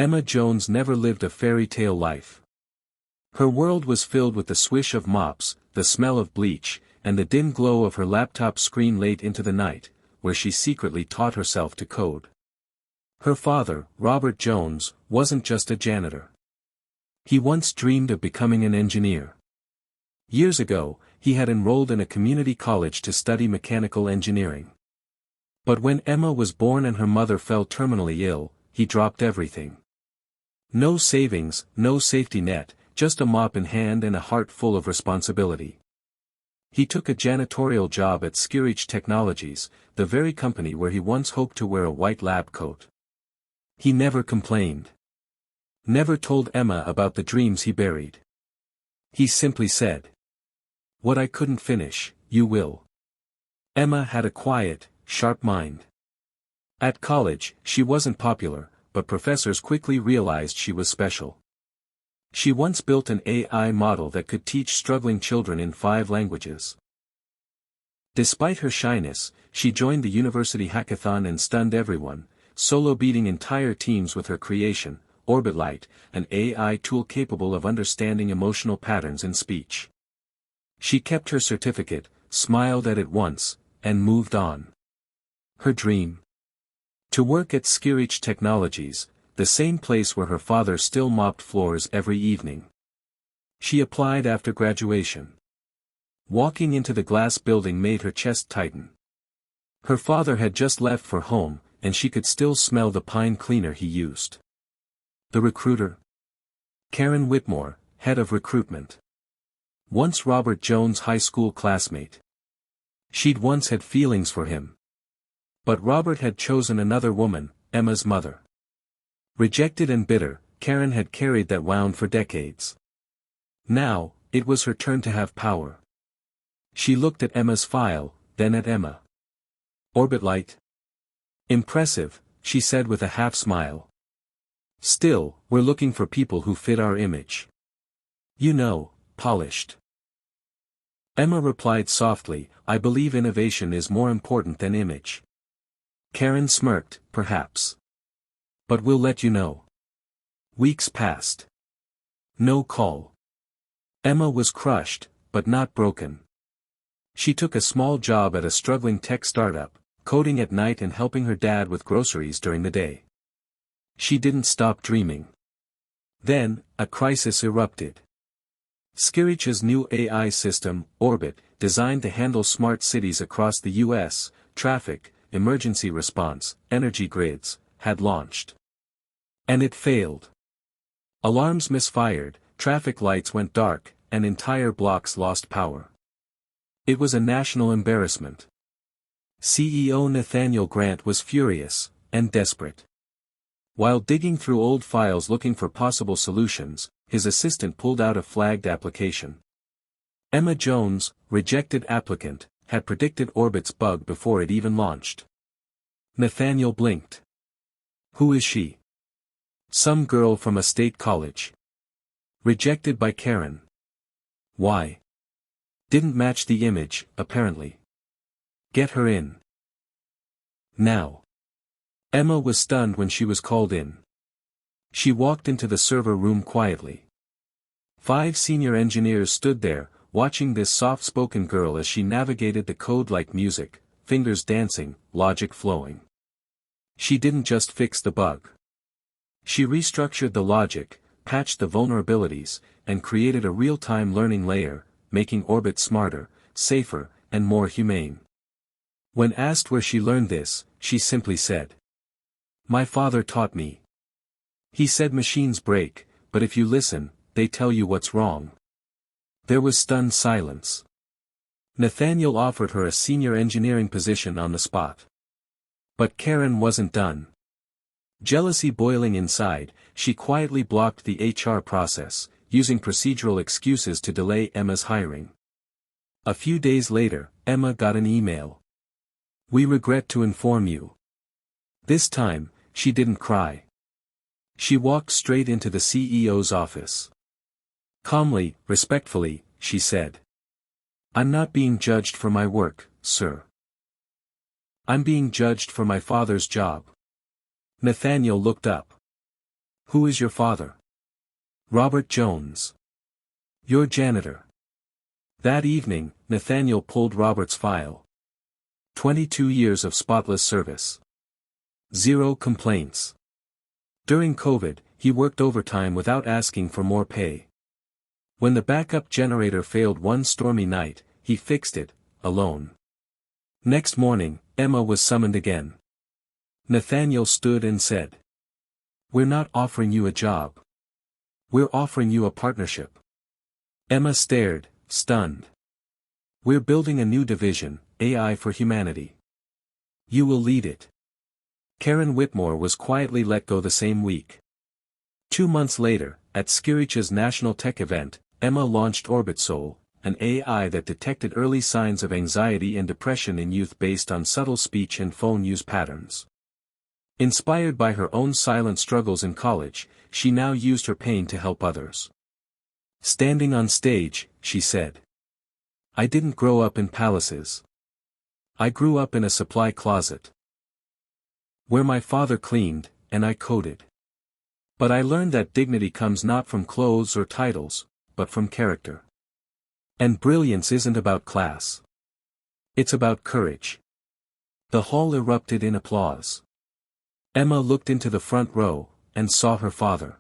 Emma Jones never lived a fairy tale life. Her world was filled with the swish of mops, the smell of bleach, and the dim glow of her laptop screen late into the night, where she secretly taught herself to code. Her father, Robert Jones, wasn't just a janitor. He once dreamed of becoming an engineer. Years ago, he had enrolled in a community college to study mechanical engineering. But when Emma was born and her mother fell terminally ill, he dropped everything. No savings, no safety net, just a mop in hand and a heart full of responsibility. He took a janitorial job at Skirich Technologies, the very company where he once hoped to wear a white lab coat. He never complained. Never told Emma about the dreams he buried. He simply said, "What I couldn't finish, you will." Emma had a quiet, sharp mind. At college, she wasn't popular, but professors quickly realized she was special. She once built an AI model that could teach struggling children in 5 languages. Despite her shyness, she joined the university hackathon and stunned everyone, solo beating entire teams with her creation, OrbitLite, an AI tool capable of understanding emotional patterns in speech. She kept her certificate, smiled at it once, and moved on. Her dream? To work at Skirich Technologies, the same place where her father still mopped floors every evening. She applied after graduation. Walking into the glass building made her chest tighten. Her father had just left for home, and she could still smell the pine cleaner he used. The recruiter? Karen Whitmore, head of recruitment. Once Robert Jones' high school classmate. She'd once had feelings for him. But Robert had chosen another woman, Emma's mother. Rejected and bitter, Karen had carried that wound for decades. Now, it was her turn to have power. She looked at Emma's file, then at Emma. OrbitLite? Impressive, she said with a half-smile. Still, we're looking for people who fit our image. You know, polished. Emma replied softly, I believe innovation is more important than image. Karen smirked, perhaps. But we'll let you know. Weeks passed. No call. Emma was crushed, but not broken. She took a small job at a struggling tech startup, coding at night and helping her dad with groceries during the day. She didn't stop dreaming. Then, a crisis erupted. Skirich's new AI system, Orbit, designed to handle smart cities across the U.S., traffic, emergency response, energy grids, had launched. And it failed. Alarms misfired, traffic lights went dark, and entire blocks lost power. It was a national embarrassment. CEO Nathaniel Grant was furious, and desperate. While digging through old files looking for possible solutions, his assistant pulled out a flagged application. Emma Jones, rejected applicant, had predicted Orbit's bug before it even launched. Nathaniel blinked. Who is she? Some girl from a state college. Rejected by Karen. Why? Didn't match the image, apparently. Get her in. Now. Emma was stunned when she was called in. She walked into the server room quietly. 5 senior engineers stood there, watching this soft-spoken girl as she navigated the code like music, fingers dancing, logic flowing. She didn't just fix the bug. She restructured the logic, patched the vulnerabilities, and created a real-time learning layer, making Orbit smarter, safer, and more humane. When asked where she learned this, she simply said, "My father taught me. He said machines break, but if you listen, they tell you what's wrong." There was stunned silence. Nathaniel offered her a senior engineering position on the spot. But Karen wasn't done. Jealousy boiling inside, she quietly blocked the HR process, using procedural excuses to delay Emma's hiring. A few days later, Emma got an email. "We regret to inform you." This time, she didn't cry. She walked straight into the CEO's office. Calmly, respectfully, she said, "I'm not being judged for my work, sir. I'm being judged for my father's job." Nathaniel looked up. Who is your father? Robert Jones. Your janitor. That evening, Nathaniel pulled Robert's file. 22 years of spotless service. 0 complaints. During COVID, he worked overtime without asking for more pay. When the backup generator failed one stormy night, he fixed it, alone. Next morning, Emma was summoned again. Nathaniel stood and said, "We're not offering you a job. We're offering you a partnership." Emma stared, stunned. "We're building a new division, AI for Humanity. You will lead it." Karen Whitmore was quietly let go the same week. 2 months later, at Skirich's national tech event, Emma launched OrbitSoul, an AI that detected early signs of anxiety and depression in youth based on subtle speech and phone use patterns. Inspired by her own silent struggles in college, she now used her pain to help others. Standing on stage, she said, "I didn't grow up in palaces. I grew up in a supply closet, where my father cleaned, and I coded. But I learned that dignity comes not from clothes or titles, but from character. And brilliance isn't about class. It's about courage." The hall erupted in applause. Emma looked into the front row, and saw her father.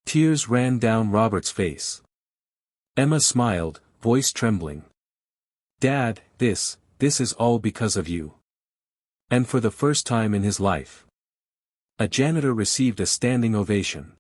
Tears ran down Robert's face. Emma smiled, voice trembling. "Dad, this is all because of you." And for the first time in his life, a janitor received a standing ovation.